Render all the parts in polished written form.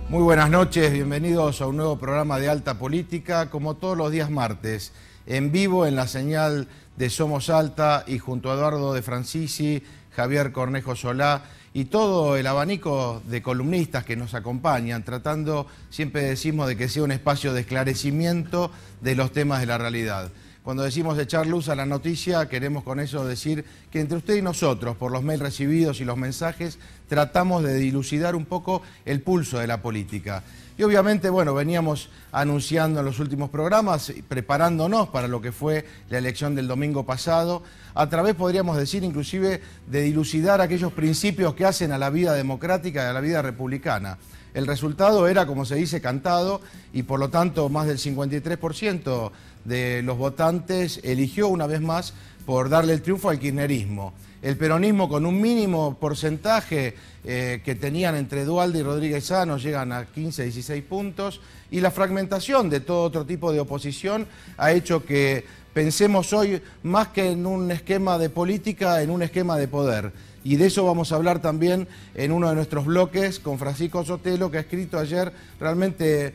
Muy buenas noches, bienvenidos a un nuevo programa de Alta Política, como todos los días martes, en vivo en la señal de Somos Alta y junto a Eduardo de Francisi, Javier Cornejo Solá y todo el abanico de columnistas que nos acompañan, tratando, siempre decimos, de que sea un espacio de esclarecimiento de los temas de la realidad. Cuando decimos echar luz a la noticia, queremos con eso decir que entre usted y nosotros, por los mails recibidos y los mensajes, tratamos de dilucidar un poco el pulso de la política. Y obviamente, bueno, veníamos anunciando en los últimos programas, preparándonos para lo que fue la elección del domingo pasado, a través, podríamos decir, inclusive, de dilucidar aquellos principios que hacen a la vida democrática y a la vida republicana. El resultado era, como se dice, cantado y por lo tanto más del 53% de los votantes eligió una vez más por darle el triunfo al kirchnerismo. El peronismo, con un mínimo porcentaje que tenían entre Duhalde y Rodríguez Sá, llegan a 15, 16 puntos, y la fragmentación de todo otro tipo de oposición ha hecho que pensemos hoy más que en un esquema de política, en un esquema de poder. Y de eso vamos a hablar también en uno de nuestros bloques con Francisco Sotelo, que ha escrito ayer realmente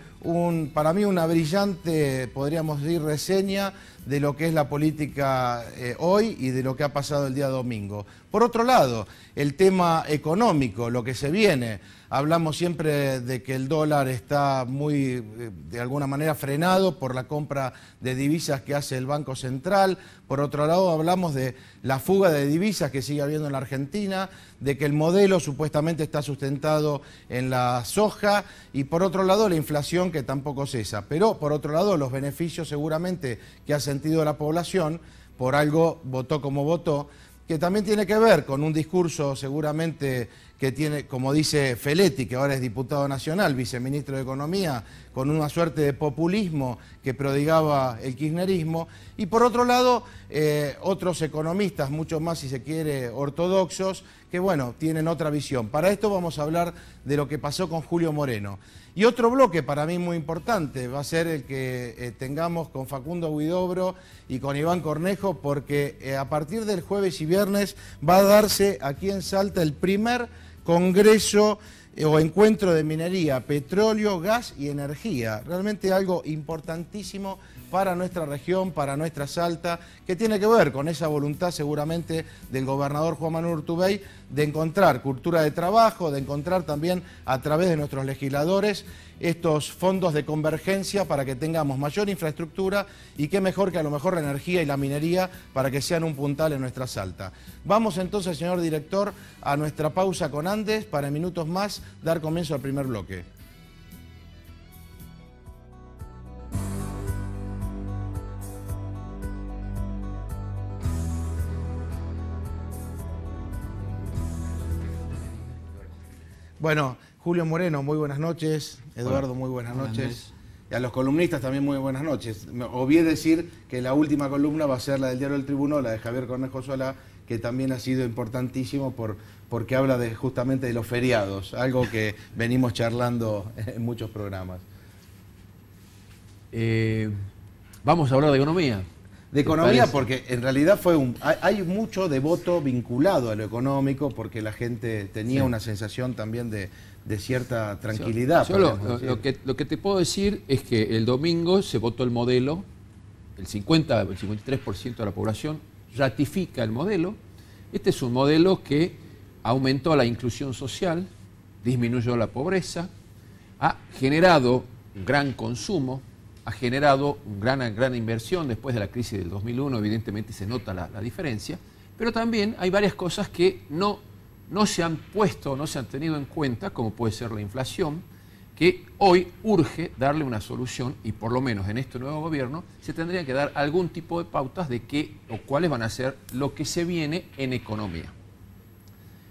para mí una brillante, podríamos decir, reseña de lo que es la política hoy y de lo que ha pasado el día domingo. Por otro lado, el tema económico, lo que se viene. Hablamos siempre de que el dólar está muy, de alguna manera, frenado por la compra de divisas que hace el Banco Central. Por otro lado, hablamos de la fuga de divisas que sigue habiendo en la Argentina, de que el modelo supuestamente está sustentado en la soja y, por otro lado, la inflación que tampoco cesa. Pero, por otro lado, los beneficios seguramente que ha sentido la población, por algo votó como votó, que también tiene que ver con un discurso seguramente que tiene, como dice Feletti, que ahora es diputado nacional, viceministro de Economía, con una suerte de populismo que prodigaba el kirchnerismo, y por otro lado, otros economistas, mucho más si se quiere ortodoxos, que bueno, tienen otra visión. Para esto vamos a hablar de lo que pasó con Julio Moreno. Y otro bloque para mí muy importante va a ser el que tengamos con Facundo Huidobro y con Iván Cornejo, porque a partir del jueves y viernes va a darse aquí en Salta el primer congreso o encuentro de minería, petróleo, gas y energía. Realmente algo importantísimo para nuestra región, para nuestra Salta, que tiene que ver con esa voluntad seguramente del gobernador Juan Manuel Urtubey de encontrar cultura de trabajo, de encontrar también a través de nuestros legisladores estos fondos de convergencia para que tengamos mayor infraestructura y qué mejor que a lo mejor la energía y la minería para que sean un puntal en nuestra Salta. Vamos entonces, señor director, a nuestra pausa con Andes para en minutos más dar comienzo al primer bloque. Bueno, Julio Moreno, muy buenas noches. Eduardo, muy buenas noches. Y a los columnistas también muy buenas noches. Me obvié decir que la última columna va a ser la del Diario del Tribuno, la de Javier Cornejo Solá, que también ha sido importantísimo porque habla justamente de los feriados, algo que venimos charlando en muchos programas. Vamos a hablar de economía. De economía, porque en realidad hay mucho de voto vinculado a lo económico, porque la gente tenía una sensación también de cierta tranquilidad. Lo que te puedo decir es que el domingo se votó el modelo, el 53% de la población ratifica el modelo. Este es un modelo que aumentó la inclusión social, disminuyó la pobreza, ha generado un gran consumo, ha generado una gran inversión después de la crisis del 2001, evidentemente se nota la diferencia, pero también hay varias cosas que no se han puesto, no se han tenido en cuenta, como puede ser la inflación, que hoy urge darle una solución y por lo menos en este nuevo gobierno se tendría que dar algún tipo de pautas de qué o cuáles van a ser lo que se viene en economía.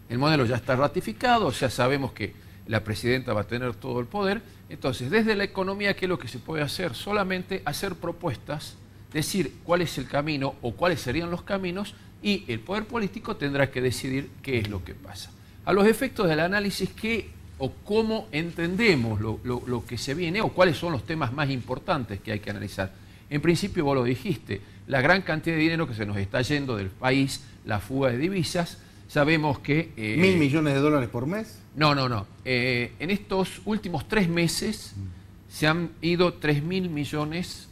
El modelo ya está ratificado, ya sabemos que la presidenta va a tener todo el poder. Entonces, desde la economía, ¿qué es lo que se puede hacer? Solamente hacer propuestas, decir cuál es el camino o cuáles serían los caminos y el poder político tendrá que decidir qué es lo que pasa. A los efectos del análisis, ¿qué o cómo entendemos lo que se viene o cuáles son los temas más importantes que hay que analizar? En principio, vos lo dijiste, la gran cantidad de dinero que se nos está yendo del país, la fuga de divisas, sabemos que... ¿1.000 millones de dólares por mes? No. En estos últimos 3 meses se han ido 3.000 millones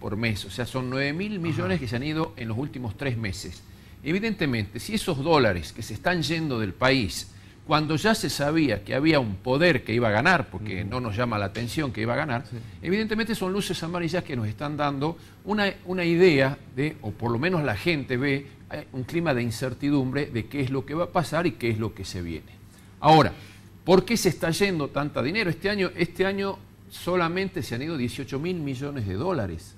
por mes. O sea, son 9.000 millones que se han ido en los últimos 3 meses. Evidentemente, si esos dólares que se están yendo del país, cuando ya se sabía que había un poder que iba a ganar, porque no nos llama la atención que iba a ganar, evidentemente son luces amarillas que nos están dando una idea de, o por lo menos la gente ve, un clima de incertidumbre de qué es lo que va a pasar y qué es lo que se viene. Ahora, ¿por qué se está yendo tanta dinero? Este año solamente se han ido 18.000 millones de dólares.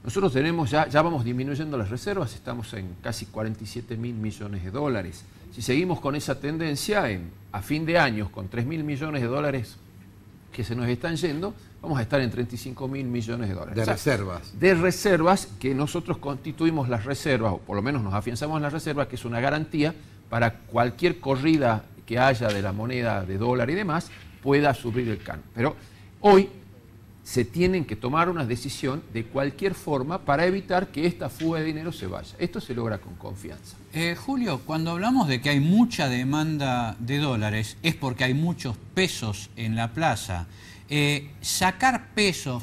Nosotros tenemos ya vamos disminuyendo las reservas, estamos en casi 47.000 millones de dólares. Si seguimos con esa tendencia, a fin de año, con 3.000 millones de dólares que se nos están yendo, vamos a estar en 35.000 millones de dólares. De reservas. De reservas, que nosotros constituimos las reservas, o por lo menos nos afianzamos en las reservas, que es una garantía para cualquier corrida que haya de la moneda de dólar y demás, pueda subir el canon. Pero hoy se tienen que tomar una decisión de cualquier forma para evitar que esta fuga de dinero se vaya. Esto se logra con confianza. Julio, cuando hablamos de que hay mucha demanda de dólares, es porque hay muchos pesos en la plaza. Sacar pesos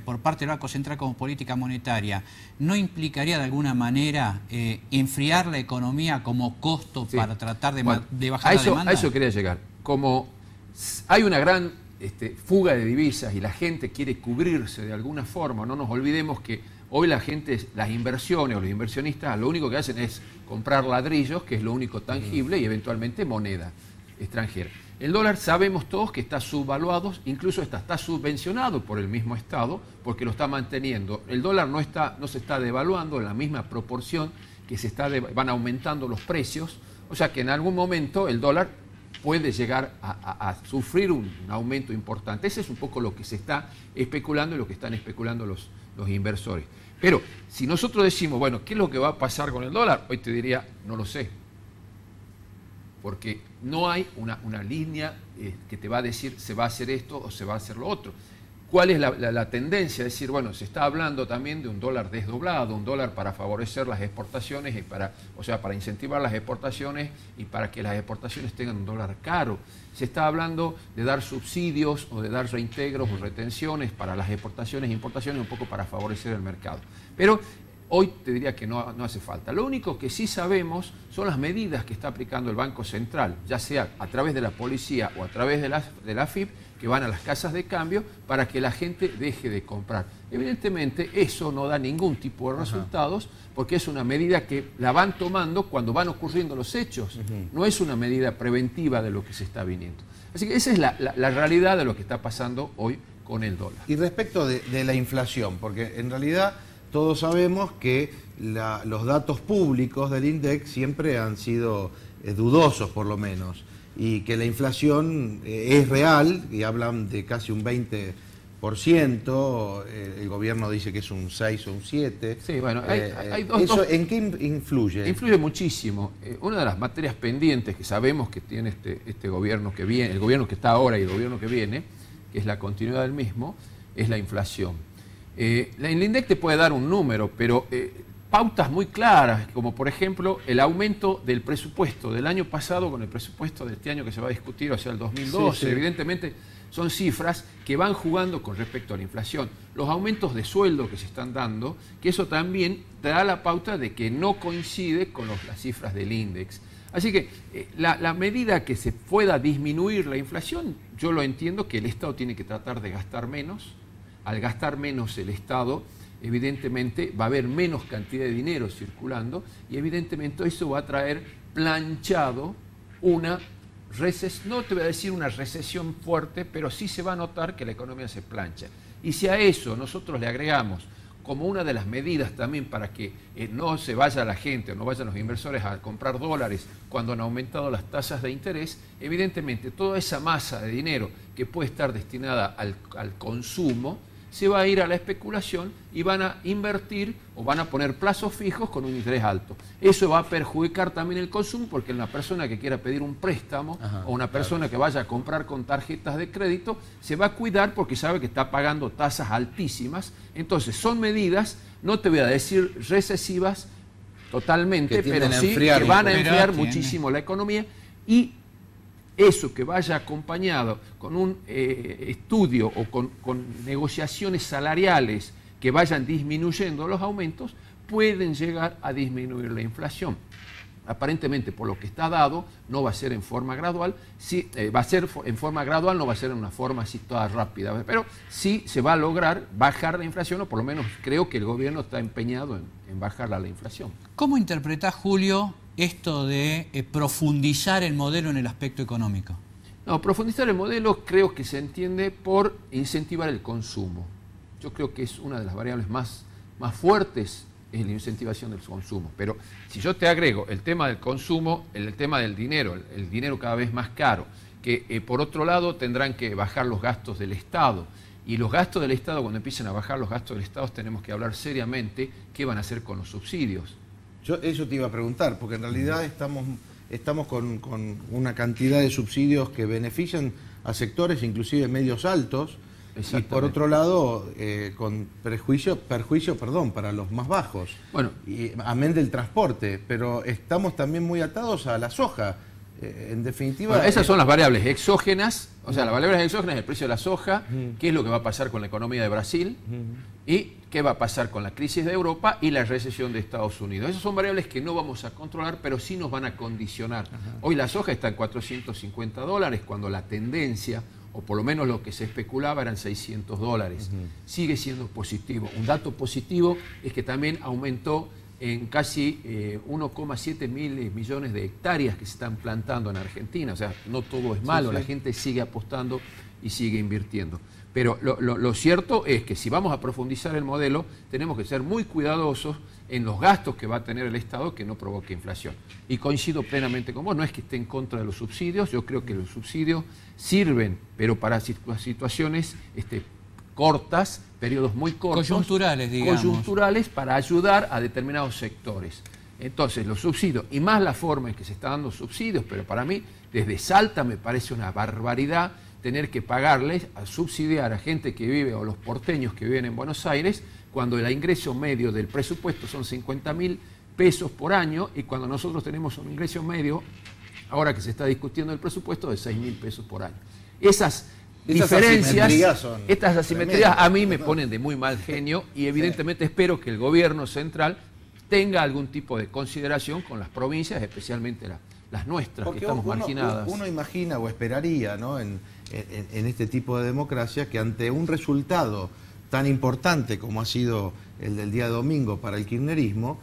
por parte del Banco Central como política monetaria, ¿no implicaría de alguna manera enfriar la economía como costo para tratar de bajar la demanda? A eso quería llegar. Como hay una gran fuga de divisas y la gente quiere cubrirse de alguna forma, no nos olvidemos que hoy la gente, las inversiones o los inversionistas, lo único que hacen es comprar ladrillos, que es lo único tangible, y eventualmente moneda extranjera. El dólar sabemos todos que está subvaluado, incluso está subvencionado por el mismo Estado, porque lo está manteniendo. El dólar no se está devaluando en la misma proporción que van aumentando los precios, o sea que en algún momento el dólar puede llegar a sufrir un aumento importante. Ese es un poco lo que se está especulando y lo que están especulando los inversores. Pero si nosotros decimos, bueno, ¿qué es lo que va a pasar con el dólar? Hoy te diría, no lo sé. Porque no hay una línea que te va a decir se va a hacer esto o se va a hacer lo otro. ¿Cuál es la tendencia? Es decir, bueno, se está hablando también de un dólar desdoblado, un dólar para favorecer las exportaciones, para incentivar las exportaciones y para que las exportaciones tengan un dólar caro. Se está hablando de dar subsidios o de dar reintegros o retenciones para las exportaciones e importaciones, un poco para favorecer el mercado. Pero hoy te diría que no hace falta. Lo único que sí sabemos son las medidas que está aplicando el Banco Central, ya sea a través de la policía o a través de la AFIP, que van a las casas de cambio para que la gente deje de comprar. Evidentemente eso no da ningún tipo de resultados porque es una medida que la van tomando cuando van ocurriendo los hechos. No es una medida preventiva de lo que se está viniendo. Así que esa es la realidad de lo que está pasando hoy con el dólar. Y respecto de la inflación, porque en realidad todos sabemos que los datos públicos del INDEC siempre han sido dudosos por lo menos, y que la inflación es real, y hablan de casi un 20%, el gobierno dice que es un 6 o un 7. Sí, bueno, hay ¿Eso en qué influye? Influye muchísimo. Una de las materias pendientes que sabemos que tiene este gobierno que viene, el gobierno que está ahora y el gobierno que viene, que es la continuidad del mismo, es la inflación. El INDEC te puede dar un número, pero pautas muy claras, como por ejemplo el aumento del presupuesto del año pasado con el presupuesto de este año que se va a discutir, o sea, el 2012. Sí. Evidentemente son cifras que van jugando con respecto a la inflación. Los aumentos de sueldo que se están dando, que eso también te da la pauta de que no coincide con las cifras del índice. Así que la medida que se pueda disminuir la inflación, yo lo entiendo que el Estado tiene que tratar de gastar menos. Al gastar menos el Estado, evidentemente va a haber menos cantidad de dinero circulando y evidentemente eso va a traer planchado una recesión, no te voy a decir una recesión fuerte, pero sí se va a notar que la economía se plancha. Y si a eso nosotros le agregamos como una de las medidas también para que no se vaya la gente o no vayan los inversores a comprar dólares cuando han aumentado las tasas de interés, evidentemente toda esa masa de dinero que puede estar destinada al consumo se va a ir a la especulación y van a invertir o van a poner plazos fijos con un interés alto. Eso va a perjudicar también el consumo porque una persona que quiera pedir un préstamo o una persona que vaya a comprar con tarjetas de crédito se va a cuidar porque sabe que está pagando tasas altísimas. Entonces son medidas, no te voy a decir recesivas, totalmente, Que pero tienden a sí enfriar que van a un poco. enfriar Pero tiene. muchísimo la economía, y eso que vaya acompañado con un estudio o con negociaciones salariales que vayan disminuyendo los aumentos, pueden llegar a disminuir la inflación. Aparentemente, por lo que está dado, no va a ser en forma gradual. Sí, va a ser en forma gradual, no va a ser en una forma así toda rápida, pero sí se va a lograr bajar la inflación, o por lo menos creo que el gobierno está empeñado en bajar la inflación. ¿Cómo interpretás, Julio, esto de profundizar el modelo en el aspecto económico? No, profundizar el modelo creo que se entiende por incentivar el consumo. Yo creo que es una de las variables más fuertes, es la incentivación del consumo. Pero si yo te agrego el tema del consumo, el tema del dinero, el dinero cada vez más caro, que por otro lado tendrán que bajar los gastos del Estado. Y los gastos del Estado, cuando empiecen a bajar los gastos del Estado, tenemos que hablar seriamente qué van a hacer con los subsidios. Yo eso te iba a preguntar, porque en realidad estamos con una cantidad de subsidios que benefician a sectores, inclusive medios altos, y por otro lado, con perjuicio para los más bajos. Bueno, y, amén del transporte, pero estamos también muy atados a la soja. En definitiva... Bueno, esas son las variables exógenas, o sea, las variables exógenas, el precio de la soja, qué es lo que va a pasar con la economía de Brasil, y qué va a pasar con la crisis de Europa y la recesión de Estados Unidos. Esas son variables que no vamos a controlar, pero sí nos van a condicionar. Hoy la soja está en $450, cuando la tendencia, o por lo menos lo que se especulaba, eran $600. Sigue siendo positivo. Un dato positivo es que también aumentó en casi 1,7 mil millones de hectáreas que se están plantando en Argentina. O sea, no todo es malo, la gente sigue apostando y sigue invirtiendo. Pero lo cierto es que si vamos a profundizar el modelo, tenemos que ser muy cuidadosos en los gastos que va a tener el Estado que no provoque inflación. Y coincido plenamente con vos, no es que esté en contra de los subsidios, yo creo que los subsidios sirven, pero para situaciones cortas, periodos muy cortos. Coyunturales, digamos. Coyunturales para ayudar a determinados sectores. Entonces, los subsidios, y más la forma en que se están dando subsidios, pero para mí, desde Salta me parece una barbaridad tener que pagarles a subsidiar a gente que vive, o los porteños que viven en Buenos Aires, cuando el ingreso medio del presupuesto son 50.000 pesos por año, y cuando nosotros tenemos un ingreso medio, ahora que se está discutiendo el presupuesto, de 6.000 pesos por año. Esas diferencias, estas asimetrías a mí me ponen de muy mal genio, y evidentemente espero que el gobierno central tenga algún tipo de consideración con las provincias, especialmente las nuestras, porque que estamos marginadas. Uno imagina o esperaría, ¿no?, en este tipo de democracia, que ante un resultado tan importante como ha sido el del día domingo para el kirchnerismo,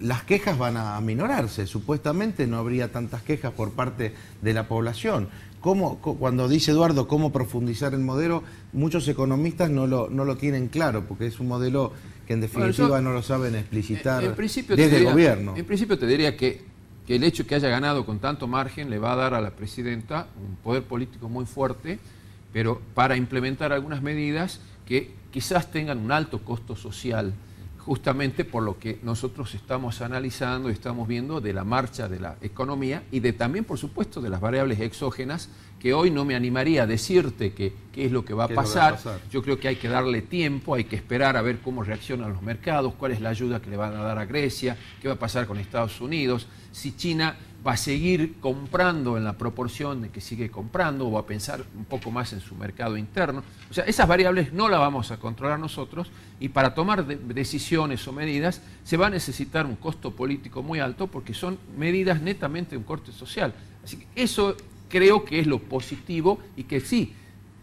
las quejas van a aminorarse. Supuestamente no habría tantas quejas por parte de la población. Cuando dice Eduardo cómo profundizar el modelo, muchos economistas no lo tienen claro, porque es un modelo que en definitiva no lo saben explicitar desde el gobierno. En principio te diría que el hecho que haya ganado con tanto margen le va a dar a la presidenta un poder político muy fuerte, pero para implementar algunas medidas que quizás tengan un alto costo social, justamente por lo que nosotros estamos analizando y estamos viendo de la marcha de la economía, y también, por supuesto, de las variables exógenas, que hoy no me animaría a decirte qué es lo que va a pasar. Yo creo que hay que darle tiempo, hay que esperar a ver cómo reaccionan los mercados, cuál es la ayuda que le van a dar a Grecia, qué va a pasar con Estados Unidos, si China va a seguir comprando en la proporción de que sigue comprando, o va a pensar un poco más en su mercado interno. O sea, esas variables no las vamos a controlar nosotros, y para tomar decisiones o medidas se va a necesitar un costo político muy alto, porque son medidas netamente de un corte social. Así que eso creo que es lo positivo, y que sí,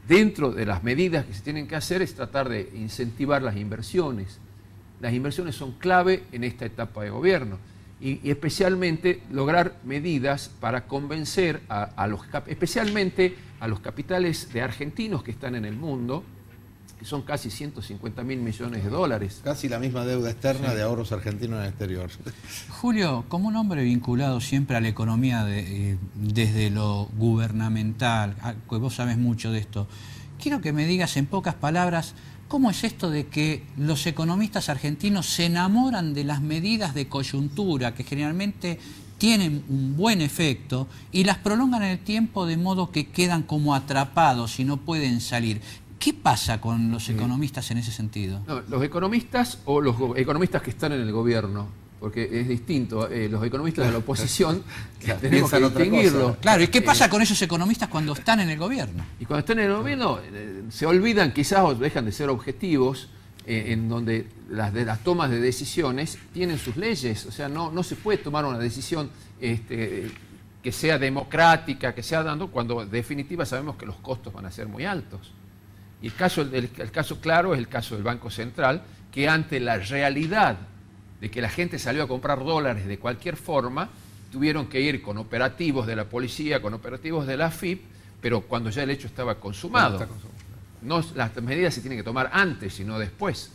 dentro de las medidas que se tienen que hacer es tratar de incentivar las inversiones. Las inversiones son clave en esta etapa de gobierno. Y especialmente lograr medidas para convencer especialmente a los capitales de argentinos que están en el mundo, que son casi 150.000 millones de dólares. Casi la misma deuda externa de ahorros argentinos en el exterior. Julio, como un hombre vinculado siempre a la economía desde lo gubernamental, que vos sabés mucho de esto, quiero que me digas en pocas palabras, ¿cómo es esto de que los economistas argentinos se enamoran de las medidas de coyuntura, que generalmente tienen un buen efecto, y las prolongan en el tiempo de modo que quedan como atrapados y no pueden salir? ¿Qué pasa con los economistas en ese sentido? No, los economistas, o los economistas que están en el gobierno, porque es distinto. Los economistas de la oposición tenemos piensan que otra distinguirlo. cosa. Claro, ¿y qué pasa con esos economistas cuando están en el gobierno? Y cuando están en el gobierno se olvidan quizás o dejan de ser objetivos en donde las tomas de decisiones tienen sus leyes. O sea, no se puede tomar una decisión que sea democrática, que sea dando, cuando en definitiva sabemos que los costos van a ser muy altos. Y el caso claro es el caso del Banco Central, que ante la realidad de que la gente salió a comprar dólares de cualquier forma, tuvieron que ir con operativos de la policía, con operativos de la AFIP, pero cuando ya el hecho estaba consumado. No, las medidas se tienen que tomar antes y no después.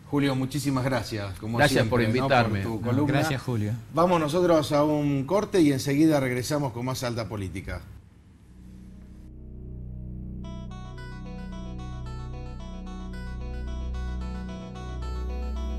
Julio, muchísimas gracias. Como Gracias siempre, por invitarme. ¿no? Por tu columna. Gracias, Julio. Vamos nosotros a un corte y enseguida regresamos con más Alta Política.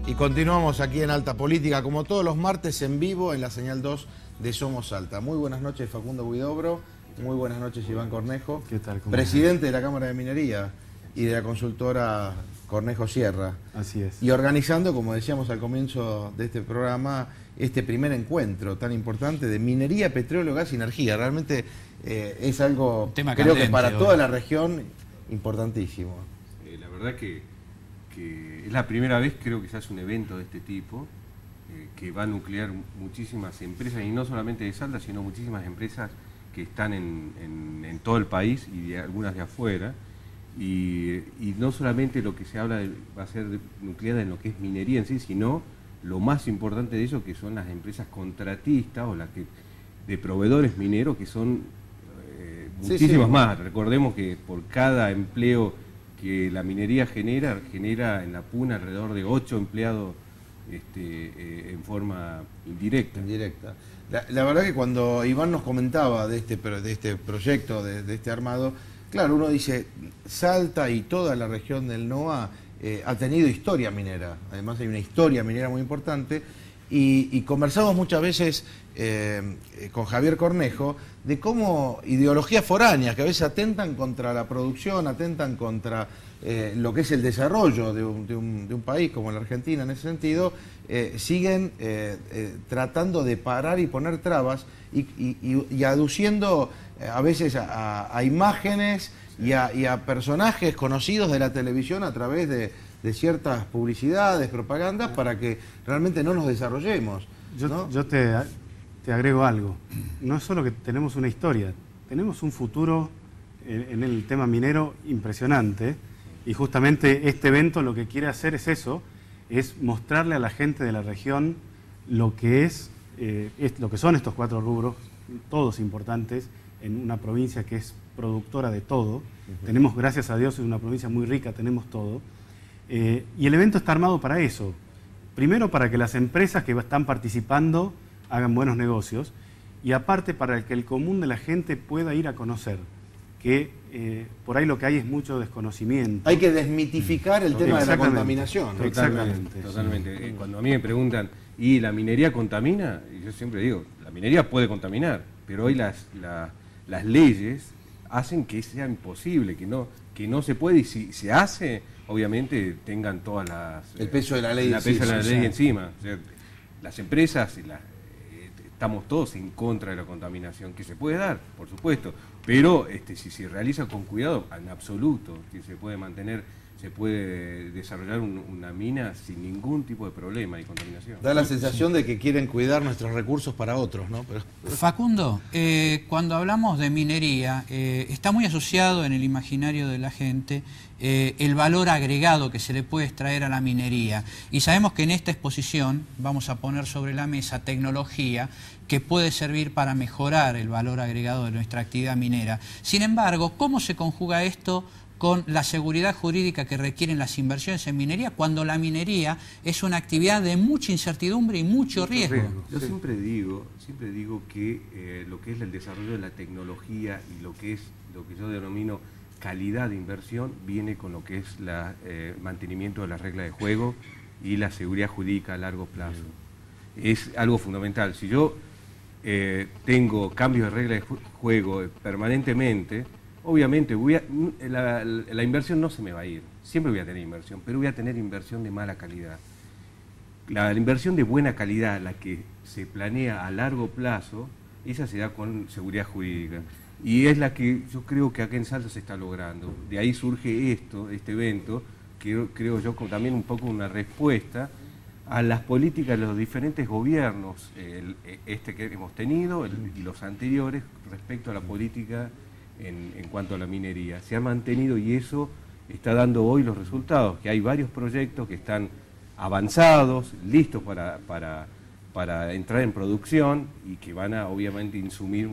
Y continuamos aquí en Alta Política, como todos los martes en vivo en la señal 2 de Somos Alta. Muy buenas noches, Facundo Huidobro. Muy buenas noches, Iván Cornejo. ¿Qué tal? Presidente de la Cámara de Minería y de la consultora Cornejo Sierra. Así es. Y organizando, como decíamos al comienzo de este programa, este primer encuentro tan importante de minería, petróleo, gas y energía. Realmente es algo, Tema creo que candente para hoy. toda la región, importantísimo. La verdad que es la primera vez, creo que se hace un evento de este tipo, que va a nuclear muchísimas empresas, y no solamente de Salta, sino muchísimas empresas que están en todo el país y algunas de afuera. Y no solamente lo que se habla va a ser nucleada en lo que es minería en sí, sino lo más importante de ello, que son las empresas contratistas o las que de proveedores mineros, que son muchísimas más. Recordemos que por cada empleo que la minería genera en la Puna alrededor de 8 empleados en forma indirecta. La verdad que cuando Iván nos comentaba de este proyecto, de este armado, claro, uno dice, Salta y toda la región del NOA ha tenido historia minera. Además hay una historia minera muy importante. Y conversamos muchas veces con Javier Cornejo de cómo ideologías foráneas que a veces atentan contra la producción, atentan contra lo que es el desarrollo de un país como la Argentina en ese sentido, siguen tratando de parar y poner trabas y aduciendo a veces a imágenes y a personajes conocidos de la televisión a través de ciertas publicidades, propagandas, para que realmente no nos desarrollemos, ¿no? Yo te agrego algo. No es solo que tenemos una historia, tenemos un futuro en el tema minero impresionante, y justamente este evento lo que quiere hacer es eso, es mostrarle a la gente de la región lo que lo que son estos 4 rubros, todos importantes, en una provincia que es productora de todo. Tenemos, gracias a Dios, es una provincia muy rica, tenemos todo. Y el evento está armado para eso. Primero, para que las empresas que están participando hagan buenos negocios, y aparte para que el común de la gente pueda ir a conocer, que por ahí lo que hay es mucho desconocimiento. Hay que desmitificar el tema de la contaminación. Totalmente. Cuando a mí me preguntan, ¿y la minería contamina? Y yo siempre digo, la minería puede contaminar, pero hoy las leyes hacen que sea imposible, que no se puede, y si se hace, obviamente tengan todas el peso de la ley, encima. O sea, las empresas estamos todos en contra de la contaminación, que se puede dar, por supuesto, pero si se realiza con cuidado, en absoluto, que se puede mantener, se puede desarrollar una mina sin ningún tipo de problema y contaminación. Da la sensación de que quieren cuidar nuestros recursos para otros, ¿no? Pero... Facundo, cuando hablamos de minería, está muy asociado en el imaginario de la gente el valor agregado que se le puede extraer a la minería. Y sabemos que en esta exposición vamos a poner sobre la mesa tecnología que puede servir para mejorar el valor agregado de nuestra actividad minera. Sin embargo, ¿cómo se conjuga esto con la seguridad jurídica que requieren las inversiones en minería, cuando la minería es una actividad de mucha incertidumbre y mucho riesgo? Yo siempre digo que lo que es el desarrollo de la tecnología y lo que yo denomino calidad de inversión viene con lo que es el mantenimiento de las reglas de juego y la seguridad jurídica a largo plazo. Es algo fundamental. Si yo tengo cambios de reglas de juego permanentemente, obviamente la inversión no se me va a ir. Siempre voy a tener inversión, pero voy a tener inversión de mala calidad. La inversión de buena calidad, la que se planea a largo plazo, esa se da con seguridad jurídica. Y es la que yo creo que acá en Salta se está logrando. De ahí surge este evento, que creo yo también un poco una respuesta a las políticas de los diferentes gobiernos, este que hemos tenido y los anteriores, respecto a la política en cuanto a la minería. Se ha mantenido y eso está dando hoy los resultados, que hay varios proyectos que están avanzados, listos para entrar en producción y que van a obviamente insumir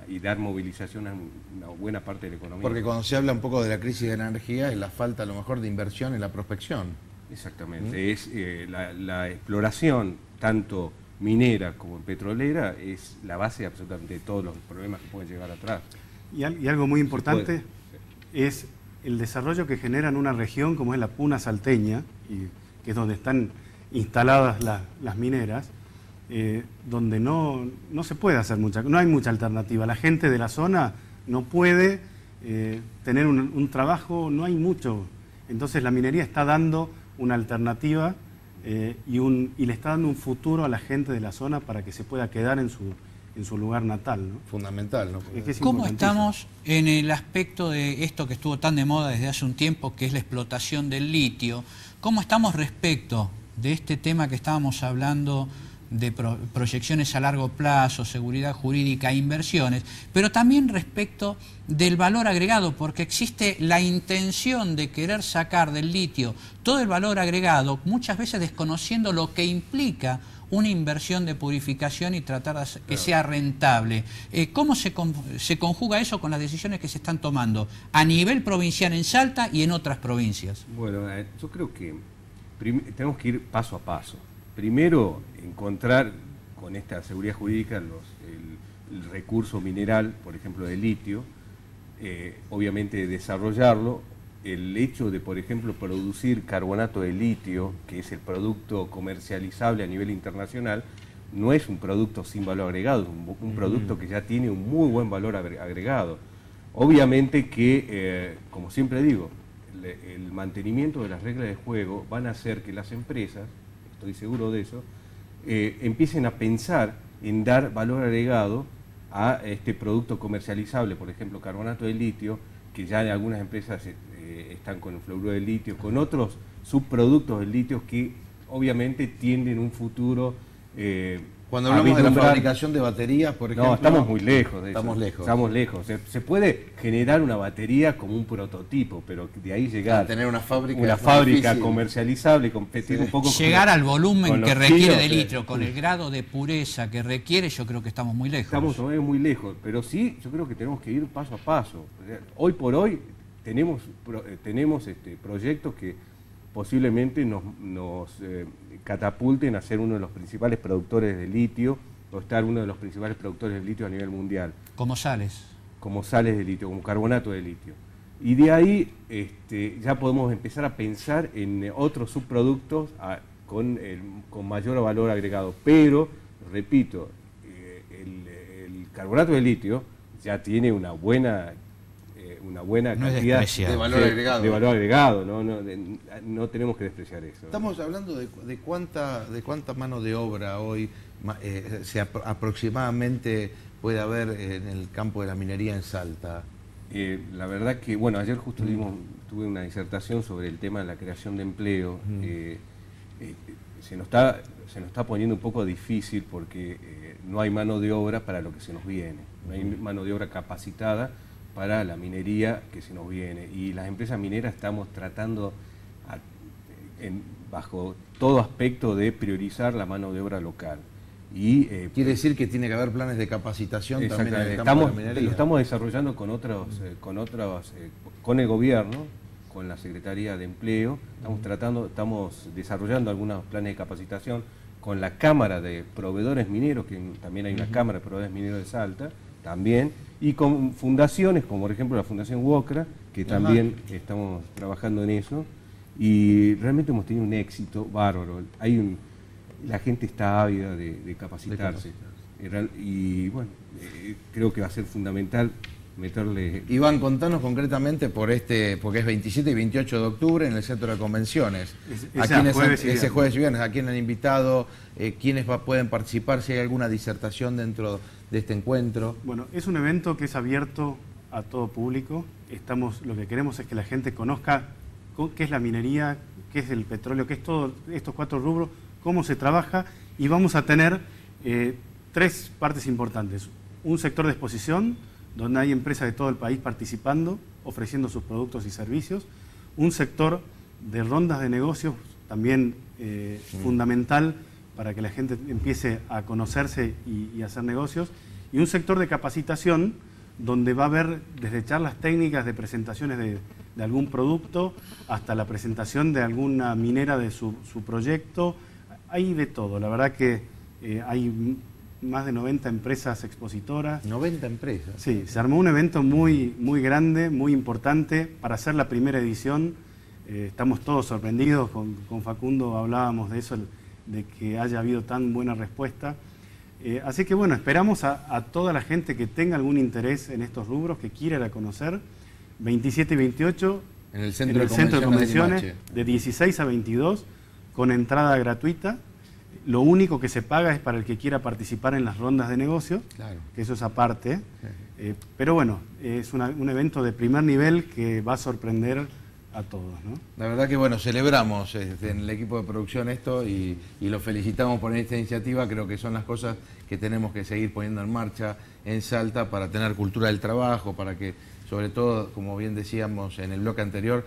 y dar movilización a una buena parte de la economía. Porque cuando se habla un poco de la crisis de energía es la falta a lo mejor de inversión en la prospección. Exactamente, es la exploración tanto minera como petrolera es la base absolutamente de todos los problemas que pueden llegar atrás. Y algo muy importante es el desarrollo que genera en una región como es la Puna Salteña, que es donde están instaladas las mineras, donde no se puede hacer no hay mucha alternativa. La gente de la zona no puede tener un trabajo, no hay mucho. Entonces la minería está dando una alternativa y le está dando un futuro a la gente de la zona para que se pueda quedar en su lugar natal, ¿no? Fundamental, ¿no? ¿Cómo estamos en el aspecto de esto que estuvo tan de moda desde hace un tiempo, que es la explotación del litio? ¿Cómo estamos respecto de este tema que estábamos hablando de proyecciones a largo plazo, seguridad jurídica, inversiones, pero también respecto del valor agregado, porque existe la intención de querer sacar del litio todo el valor agregado, muchas veces desconociendo lo que implica una inversión de purificación y tratar de que sea rentable? ¿Cómo se conjuga eso con las decisiones que se están tomando a nivel provincial en Salta y en otras provincias? Bueno, yo creo que tenemos que ir paso a paso. Primero, encontrar con esta seguridad jurídica el recurso mineral, por ejemplo, de litio, obviamente desarrollarlo. El hecho de, por ejemplo, producir carbonato de litio, que es el producto comercializable a nivel internacional, no es un producto sin valor agregado, es un producto que ya tiene un muy buen valor agregado. Obviamente que, como siempre digo, el mantenimiento de las reglas de juego van a hacer que las empresas, estoy seguro de eso, empiecen a pensar en dar valor agregado a este producto comercializable, por ejemplo, carbonato de litio, que ya en algunas empresas están con el fluoruro de litio, con otros subproductos del litio que obviamente tienden un futuro Cuando hablamos de la fabricación de baterías, por ejemplo... No, estamos muy lejos de eso. Estamos lejos. Se puede generar una batería como un prototipo, pero de ahí llegar a tener una fábrica comercializable, competir un poco llegar al volumen que requiere de litio, con el grado de pureza que requiere, yo creo que estamos muy lejos. Estamos todavía muy lejos, pero sí, yo creo que tenemos que ir paso a paso. Hoy por hoy tenemos proyectos que posiblemente nos catapulten a ser uno de los principales productores de litio, o estar uno de los principales productores de litio a nivel mundial. Como sales. Como sales de litio, como carbonato de litio. Y de ahí ya podemos empezar a pensar en otros subproductos con mayor valor agregado. Pero, repito, el carbonato de litio ya tiene una buena cantidad de valor agregado. De valor agregado, no tenemos que despreciar eso. Estamos hablando de cuánta mano de obra hoy aproximadamente puede haber en el campo de la minería en Salta. La verdad que, bueno, ayer justo tuve una disertación sobre el tema de la creación de empleo. Se nos está poniendo un poco difícil porque no hay mano de obra para lo que se nos viene. No hay mano de obra capacitada para la minería que se nos viene. Y las empresas mineras estamos tratando, bajo todo aspecto, de priorizar la mano de obra local. Quiere decir que tiene que haber planes de capacitación también en el campo de la minería. Lo estamos desarrollando con el gobierno, con la Secretaría de Empleo. Estamos desarrollando algunos planes de capacitación con la Cámara de Proveedores Mineros, que también hay una Cámara de Proveedores Mineros de Salta, también, y con fundaciones, como por ejemplo la Fundación Wokra, que también estamos trabajando en eso, y realmente hemos tenido un éxito bárbaro. La gente está ávida de capacitarse. Y bueno, creo que va a ser fundamental meterle... Iván, contanos concretamente porque es 27 y 28 de octubre en el Centro de Convenciones. Ese jueves y viernes, ¿a quién han invitado? ¿Quiénes pueden participar? Si hay alguna disertación dentro de este encuentro. Bueno, es un evento que es abierto a todo público. Lo que queremos es que la gente conozca qué es la minería, qué es el petróleo, qué es todo estos 4 rubros, cómo se trabaja, y vamos a tener 3 partes importantes. Un sector de exposición, donde hay empresas de todo el país participando, ofreciendo sus productos y servicios. Un sector de rondas de negocios, también fundamental para que la gente empiece a conocerse y hacer negocios. Y un sector de capacitación, donde va a haber desde charlas técnicas de presentaciones de algún producto hasta la presentación de alguna minera de su proyecto. Hay de todo, la verdad que hay más de 90 empresas expositoras. 90 empresas. Sí, se armó un evento muy, muy grande, muy importante para hacer la primera edición. Estamos todos sorprendidos, con Facundo hablábamos de eso, de que haya habido tan buena respuesta. Así que bueno, esperamos a toda la gente que tenga algún interés en estos rubros, que quiera ir a conocer, 27 y 28 en el Centro de Convenciones, de 16 a 22, con entrada gratuita. Lo único que se paga es para el que quiera participar en las rondas de negocio, claro, que eso es aparte. Sí. Pero bueno, es un evento de primer nivel que va a sorprender a todos, ¿no? La verdad que bueno, celebramos en el equipo de producción esto y lo felicitamos por esta iniciativa. Creo que son las cosas que tenemos que seguir poniendo en marcha en Salta para tener cultura del trabajo, para que, sobre todo, como bien decíamos en el bloque anterior,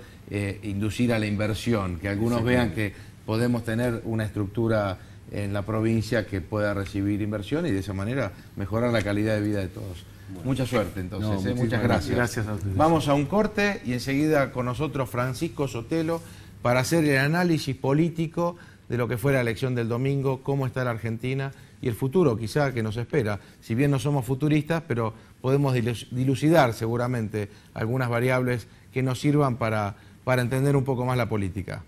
inducir a la inversión, que algunos vean que podemos tener una estructura en la provincia que pueda recibir inversión y de esa manera mejorar la calidad de vida de todos. Bueno, mucha suerte entonces, muchas gracias. Gracias a ustedes. Vamos a un corte y enseguida con nosotros Francisco Sotelo para hacer el análisis político de lo que fue la elección del domingo, cómo está la Argentina y el futuro quizá que nos espera. Si bien no somos futuristas, pero podemos dilucidar seguramente algunas variables que nos sirvan para entender un poco más la política.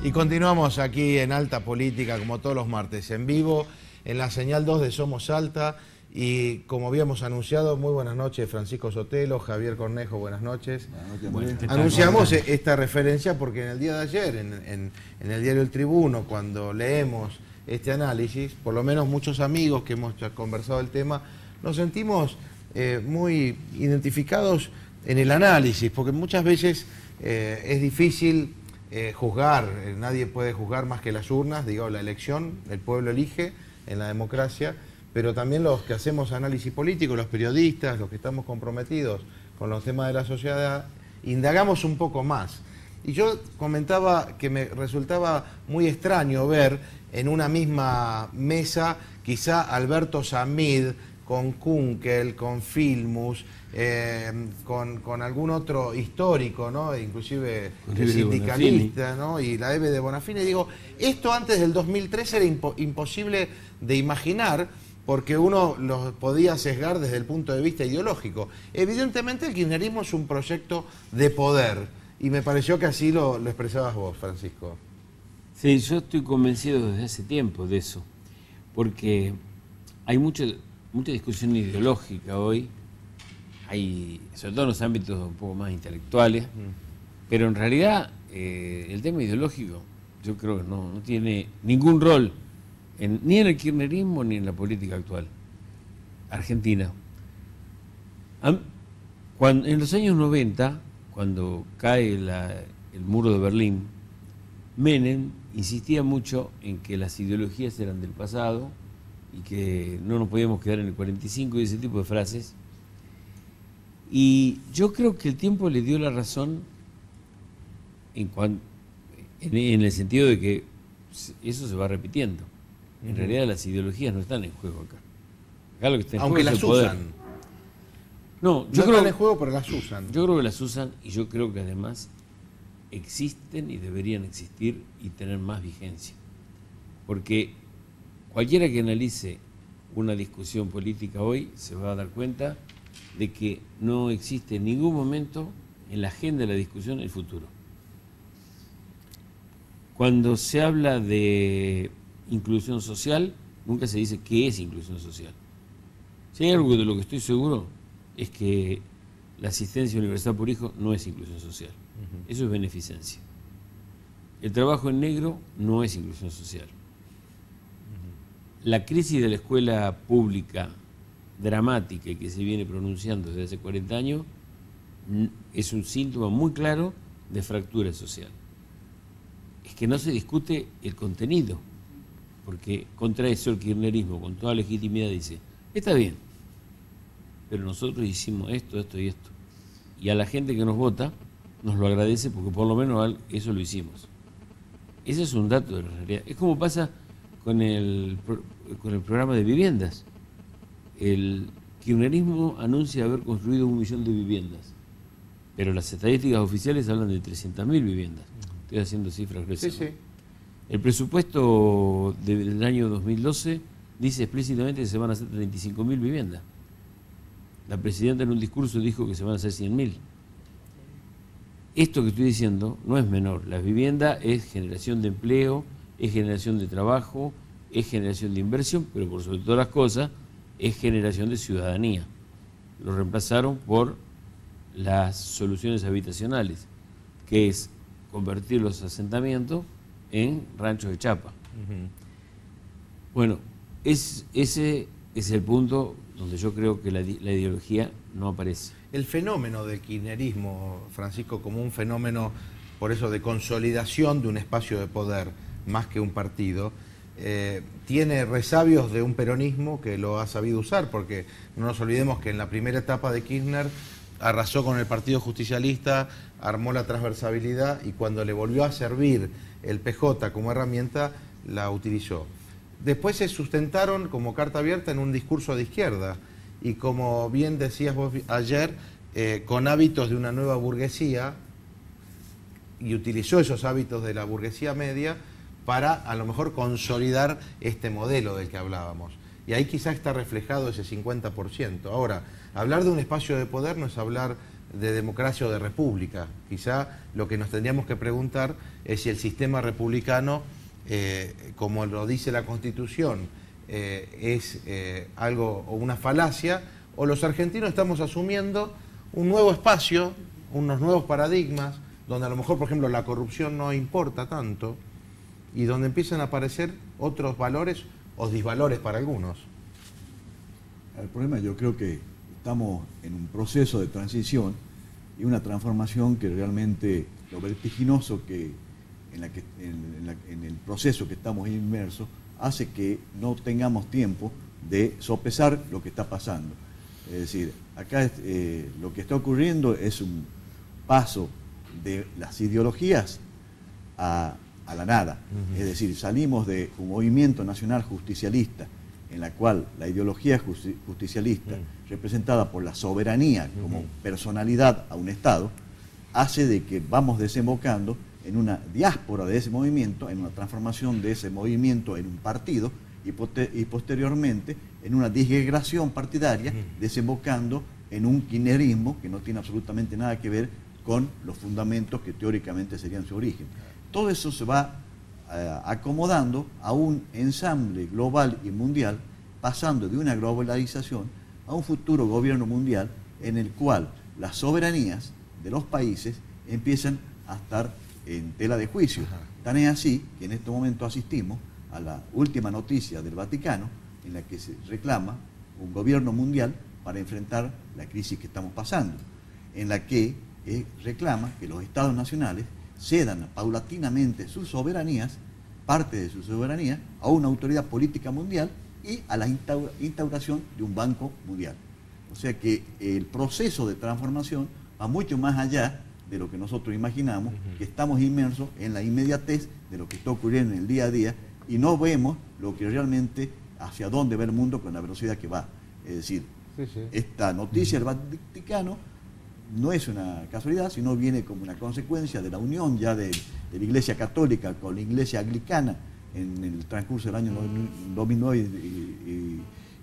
Y continuamos aquí en Alta Política, como todos los martes, en vivo, en la señal 2 de Somos Salta. Y como habíamos anunciado, muy buenas noches, Francisco Sotelo, Javier Cornejo, buenas noches. Buenas noches. Anunciamos esta referencia porque en el día de ayer, en el diario El Tribuno, cuando leemos este análisis, por lo menos muchos amigos que hemos conversado el tema, nos sentimos muy identificados en el análisis, porque muchas veces es difícil juzgar, nadie puede juzgar más que las urnas, digo, la elección, el pueblo elige en la democracia, pero también los que hacemos análisis político, los periodistas, los que estamos comprometidos con los temas de la sociedad, indagamos un poco más. Y yo comentaba que me resultaba muy extraño ver en una misma mesa quizá Alberto Samid con Kunkel, con Filmus, con algún otro histórico, ¿no? Inclusive sindicalista, ¿no? Y la Eve de Bonafini. Digo, esto antes del 2013 era imposible de imaginar, porque uno lo podía sesgar desde el punto de vista ideológico. Evidentemente el kirchnerismo es un proyecto de poder, y me pareció que así lo expresabas vos, Francisco. Sí, yo estoy convencido desde hace tiempo de eso, porque hay mucha discusión ideológica hoy, hay, sobre todo en los ámbitos un poco más intelectuales, pero en realidad el tema ideológico yo creo que no tiene ningún rol ni en el kirchnerismo ni en la política actual argentina. En los años 90, cuando cae el muro de Berlín, Menem insistía mucho en que las ideologías eran del pasado y que no nos podíamos quedar en el 45 y ese tipo de frases. Y yo creo que el tiempo le dio la razón en el sentido de que eso se va repitiendo. En realidad las ideologías no están en juego acá. Acá lo que está en aunque juego las es el poder. usan. No, yo creo están en juego, pero las usan. Yo creo que las usan y yo creo que además existen y deberían existir y tener más vigencia. Porque cualquiera que analice una discusión política hoy se va a dar cuenta de que no existe en ningún momento en la agenda de la discusión el futuro. Cuando se habla de inclusión social, nunca se dice qué es inclusión social. Si hay algo de lo que estoy seguro es que la asistencia universal por hijo no es inclusión social. Eso es beneficencia. El trabajo en negro no es inclusión social. La crisis de la escuela pública dramática y que se viene pronunciando desde hace 40 años es un síntoma muy claro de fractura social. Es que no se discute el contenido, porque contra eso el kirchnerismo con toda legitimidad dice, está bien, pero nosotros hicimos esto, esto y esto. Y a la gente que nos vota nos lo agradece porque por lo menos eso lo hicimos. Ese es un dato de la realidad. Es como pasa con el programa de viviendas. El kirchnerismo anuncia haber construido 1 millón de viviendas, pero las estadísticas oficiales hablan de 300.000 viviendas. Estoy haciendo cifras gruesas. Sí, sí. El presupuesto del año 2012 dice explícitamente que se van a hacer 35.000 viviendas. La presidenta en un discurso dijo que se van a hacer 100.000. Esto que estoy diciendo no es menor. La vivienda es generación de empleo, es generación de trabajo, es generación de inversión, pero por sobre todas las cosas es generación de ciudadanía. Lo reemplazaron por las soluciones habitacionales, que es convertir los asentamientos en ranchos de chapa. Bueno, ese es el punto donde yo creo que la ideología no aparece. El fenómeno del kirchnerismo, Francisco, como un fenómeno, por eso, de consolidación de un espacio de poder, más que un partido, tiene resabios de un peronismo que lo ha sabido usar, porque no nos olvidemos que en la primera etapa de Kirchner arrasó con el Partido Justicialista, armó la transversabilidad y cuando le volvió a servir el PJ como herramienta, la utilizó. Después se sustentaron como carta abierta en un discurso de izquierda y, como bien decías vos ayer, con hábitos de una nueva burguesía, y utilizó esos hábitos de la burguesía media para a lo mejor consolidar este modelo del que hablábamos. Y ahí quizás está reflejado ese 50%. Ahora, hablar de un espacio de poder no es hablar de democracia o de república. Quizá lo que nos tendríamos que preguntar es si el sistema republicano, como lo dice la Constitución, es algo o una falacia, o los argentinos estamos asumiendo un nuevo espacio, unos nuevos paradigmas, donde a lo mejor, por ejemplo, la corrupción no importa tanto y donde empiezan a aparecer otros valores o disvalores para algunos. El problema, yo creo que estamos en un proceso de transición y una transformación que realmente lo vertiginoso que en el proceso que estamos inmersos hace que no tengamos tiempo de sopesar lo que está pasando. Es decir, acá lo que está ocurriendo es un paso de las ideologías a la nada. Es decir, salimos de un movimiento nacional justicialista en la cual la ideología justicialista, representada por la soberanía como personalidad a un Estado, hace de que vamos desembocando en una diáspora de ese movimiento, en una transformación de ese movimiento en un partido y posteriormente en una disgregación partidaria, desembocando en un kirchnerismo que no tiene absolutamente nada que ver con los fundamentos que teóricamente serían su origen. Todo eso se va acomodando a un ensamble global y mundial, pasando de una globalización a un futuro gobierno mundial en el cual las soberanías de los países empiezan a estar en tela de juicio. Tan es así que en este momento asistimos a la última noticia del Vaticano en la que se reclama un gobierno mundial para enfrentar la crisis que estamos pasando, en la que reclama que los estados nacionales cedan paulatinamente sus soberanías, parte de su soberanía, a una autoridad política mundial y a la instauración de un banco mundial. O sea que el proceso de transformación va mucho más allá de lo que nosotros imaginamos, que estamos inmersos en la inmediatez de lo que está ocurriendo en el día a día y no vemos lo que realmente, hacia dónde va el mundo con la velocidad que va. Es decir, esta noticia del Vaticano no es una casualidad, sino viene como una consecuencia de la unión ya de la Iglesia Católica con la Iglesia Anglicana en el transcurso del año 2009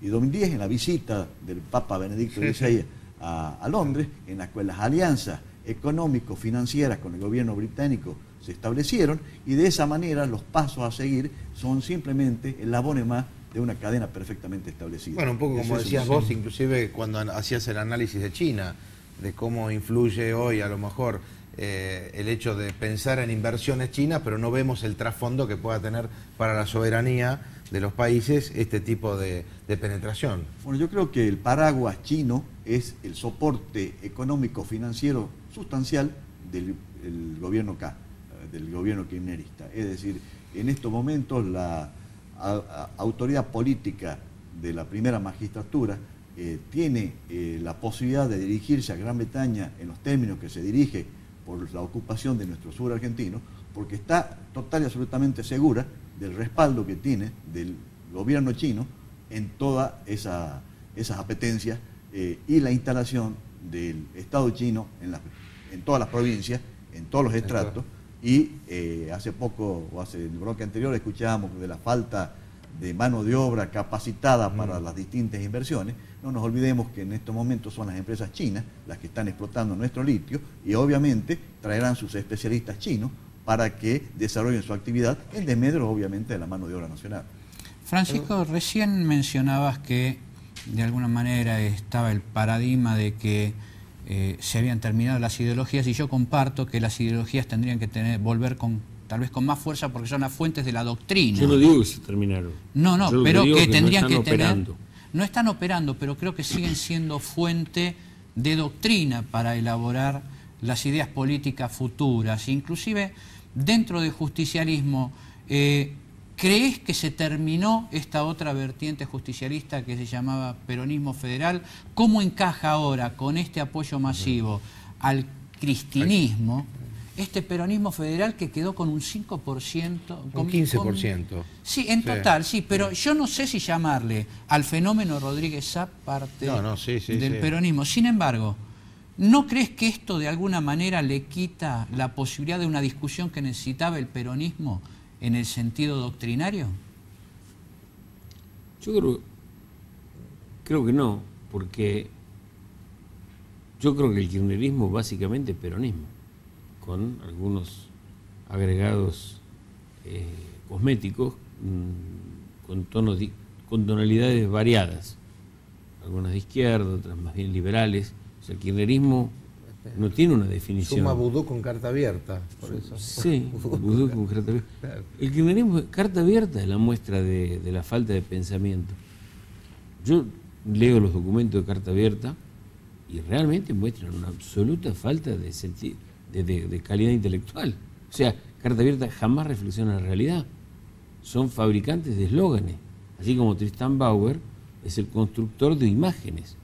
y 2010, en la visita del Papa Benedicto XVI a Londres, en las cuales las alianzas económico-financieras con el gobierno británico se establecieron, y de esa manera los pasos a seguir son simplemente eslabones más de una cadena perfectamente establecida. Bueno, un poco como Eso decías es vos, inclusive cuando hacías el análisis de China, de cómo influye hoy a lo mejor el hecho de pensar en inversiones chinas, pero no vemos el trasfondo que pueda tener para la soberanía de los países este tipo de penetración. Bueno, yo creo que el paraguas chino es el soporte económico financiero sustancial del gobierno del gobierno kirchnerista. Es decir, en estos momentos la autoridad política de la primera magistratura tiene la posibilidad de dirigirse a Gran Bretaña en los términos que se dirige por la ocupación de nuestro sur argentino, porque está total y absolutamente segura del respaldo que tiene del gobierno chino en todas esas apetencias y la instalación del Estado chino en todas las provincias, en todos los estratos. Y hace poco, o hace el bloque anterior, escuchábamos de la falta de mano de obra capacitada para las distintas inversiones. No nos olvidemos que en estos momentos son las empresas chinas las que están explotando nuestro litio, y obviamente traerán sus especialistas chinos para que desarrollen su actividad en desmedro, obviamente, de la mano de obra nacional. Francisco, recién mencionabas que de alguna manera estaba el paradigma de que se habían terminado las ideologías, y yo comparto que las ideologías tendrían que volver tal vez con más fuerza, porque son las fuentes de la doctrina. Yo no digo que se terminaron. No, pero que tendrían que tener... Operando. No están operando, pero creo que siguen siendo fuente de doctrina para elaborar las ideas políticas futuras. Inclusive, dentro del justicialismo, ¿crees que se terminó esta otra vertiente justicialista que se llamaba peronismo federal? ¿Cómo encaja ahora con este apoyo masivo al cristinismo este peronismo federal que quedó con un 5%? Con 15%. Sí, en total, sí, pero yo no sé si llamarle al fenómeno Rodríguez Sapp parte del peronismo. Sin embargo, ¿no crees que esto de alguna manera le quita la posibilidad de una discusión que necesitaba el peronismo en el sentido doctrinario? Yo creo que no, porque yo creo que el kirchnerismo básicamente es peronismo, con algunos agregados cosméticos, con tonalidades variadas, algunas de izquierda, otras más bien liberales. O sea, el kirchnerismo no tiene una definición. Suma vudú con carta abierta, por eso. Sí, vudú con carta abierta. Claro. El kirchnerismo, carta abierta, es la muestra de la falta de pensamiento. Yo leo los documentos de carta abierta y realmente muestran una absoluta falta de calidad intelectual. O sea, carta abierta jamás reflexiona la realidad. Son fabricantes de eslóganes, así como Tristan Bauer es el constructor de imágenes.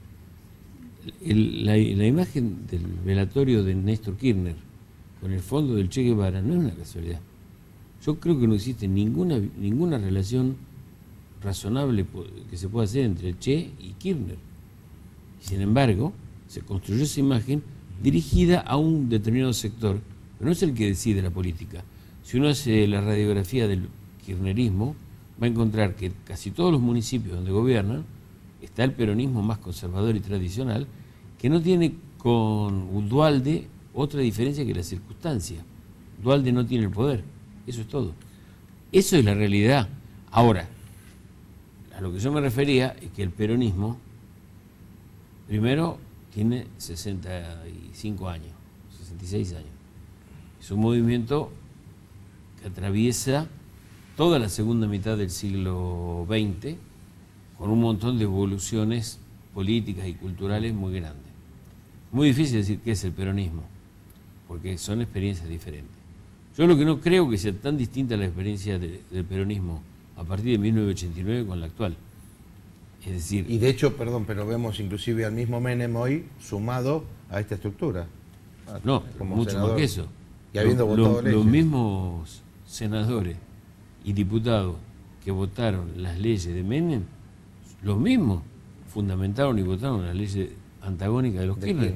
La imagen del velatorio de Néstor Kirchner con el fondo del Che Guevara no es una casualidad. Yo creo que no existe ninguna relación razonable que se pueda hacer entre Che y Kirchner. Sin embargo, se construyó esa imagen dirigida a un determinado sector, pero no es el que decide la política. Si uno hace la radiografía del kirchnerismo, va a encontrar que casi todos los municipios donde gobiernan está el peronismo más conservador y tradicional, que no tiene con Duhalde otra diferencia que la circunstancia. Duhalde no tiene el poder, eso es todo. Eso es la realidad. Ahora, a lo que yo me refería es que el peronismo, primero, tiene 65 años, 66 años. Es un movimiento que atraviesa toda la segunda mitad del siglo XX con un montón de evoluciones políticas y culturales muy grandes. Muy difícil decir qué es el peronismo, porque son experiencias diferentes. Yo lo que no creo que sea tan distinta la experiencia del peronismo a partir de 1989 con la actual. Es decir... Y de hecho, perdón, pero vemos inclusive al mismo Menem hoy sumado a esta estructura. No, como mucho senador, más que eso. Y habiendo votado leyes. Los mismos senadores y diputados que votaron las leyes de Menem, los mismos fundamentaron y votaron las leyes antagónicas de los Kirchner.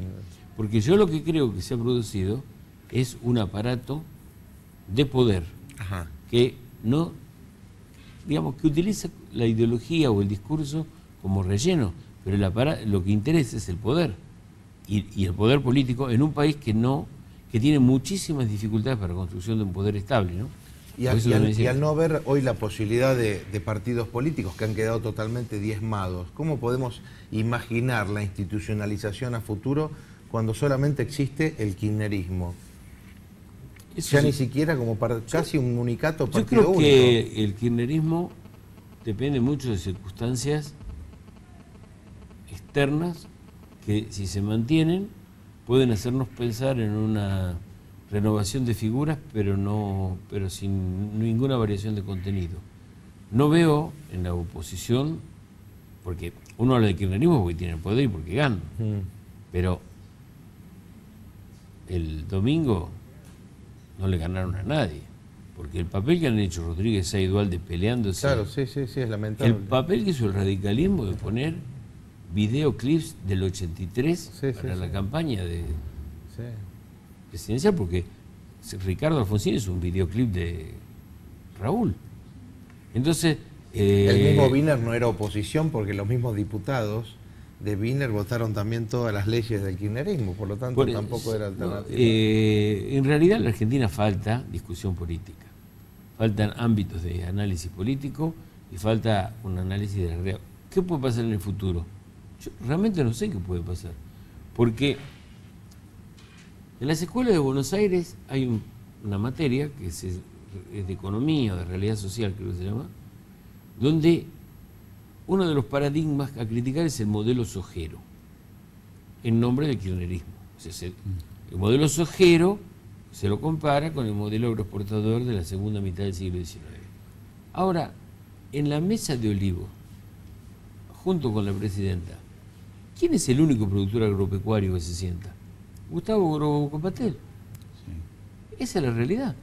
Porque yo lo que creo que se ha producido es un aparato de poder que no, digamos, que utiliza la ideología o el discurso como relleno, pero lo que interesa es el poder y el poder político en un país que que tiene muchísimas dificultades para la construcción de un poder estable, ¿no? Y al no ver hoy la posibilidad de partidos políticos que han quedado totalmente diezmados, ¿cómo podemos imaginar la institucionalización a futuro cuando solamente existe el kirchnerismo? Eso Ya sí. ni siquiera como casi un unicato Yo partido creo único. que el kirchnerismo depende mucho de circunstancias externas que, si se mantienen, pueden hacernos pensar en una renovación de figuras, pero sin ninguna variación de contenido. No veo en la oposición, porque uno habla de kirchnerismo porque tiene el poder y porque gana, pero el domingo no le ganaron a nadie, porque el papel que han hecho Rodríguez Sá y Duhalde peleándose, Claro, sí, es lamentable. el papel que hizo el radicalismo de poner videoclips del 83 para la campaña de presidencial, porque Ricardo Alfonsín es un videoclip de Raúl. Entonces... el mismo Wiener no era oposición porque los mismos diputados de Wiener votaron también todas las leyes del kirchnerismo, por lo tanto tampoco era alternativa. En realidad en la Argentina falta discusión política, faltan ámbitos de análisis político y falta un análisis de la realidad. ¿Qué puede pasar en el futuro? Yo realmente no sé qué puede pasar, porque en las escuelas de Buenos Aires hay una materia que es de economía o de realidad social, creo que se llama, donde uno de los paradigmas a criticar es el modelo sojero, en nombre del kirchnerismo. O sea, el modelo sojero se lo compara con el modelo agroexportador de la segunda mitad del siglo XIX. Ahora, en la mesa de Olivos, junto con la presidenta, ¿quién es el único productor agropecuario que se sienta? Gustavo Grobo Copatel. Esa es la realidad.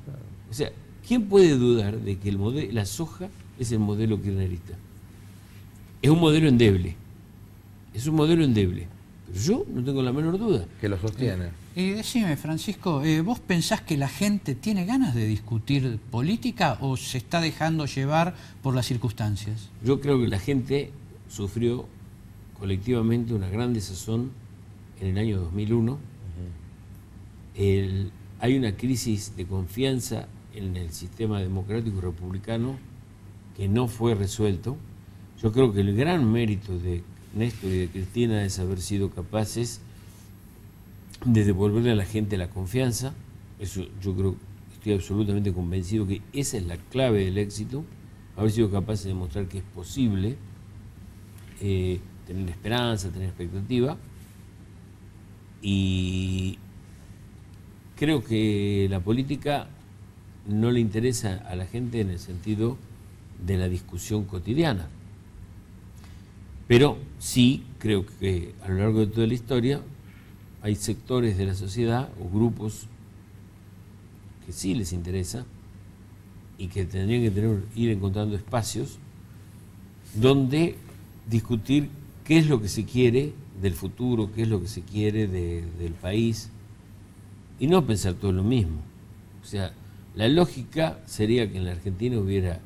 O sea, ¿quién puede dudar de que la soja es el modelo kirchnerista? Es un modelo endeble. Es un modelo endeble. Pero yo no tengo la menor duda. Que lo sostiene. Y decime, Francisco, ¿vos pensás que la gente tiene ganas de discutir política o se está dejando llevar por las circunstancias? Yo creo que la gente sufrió colectivamente una gran desazón en el año 2001. Hay una crisis de confianza en el sistema democrático republicano que no fue resuelto. Yo creo que el gran mérito de Néstor y de Cristina es haber sido capaces de devolverle a la gente la confianza. Eso yo creo, estoy absolutamente convencido que esa es la clave del éxito, haber sido capaces de mostrar que es posible tener esperanza, tener expectativa. Y creo que la política no le interesa a la gente en el sentido de la discusión cotidiana. Pero sí creo que a lo largo de toda la historia hay sectores de la sociedad o grupos que sí les interesa y que tendrían que ir encontrando espacios donde discutir qué es lo que se quiere del futuro, qué es lo que se quiere del país, y no pensar todo lo mismo. O sea, la lógica sería que en la Argentina hubiera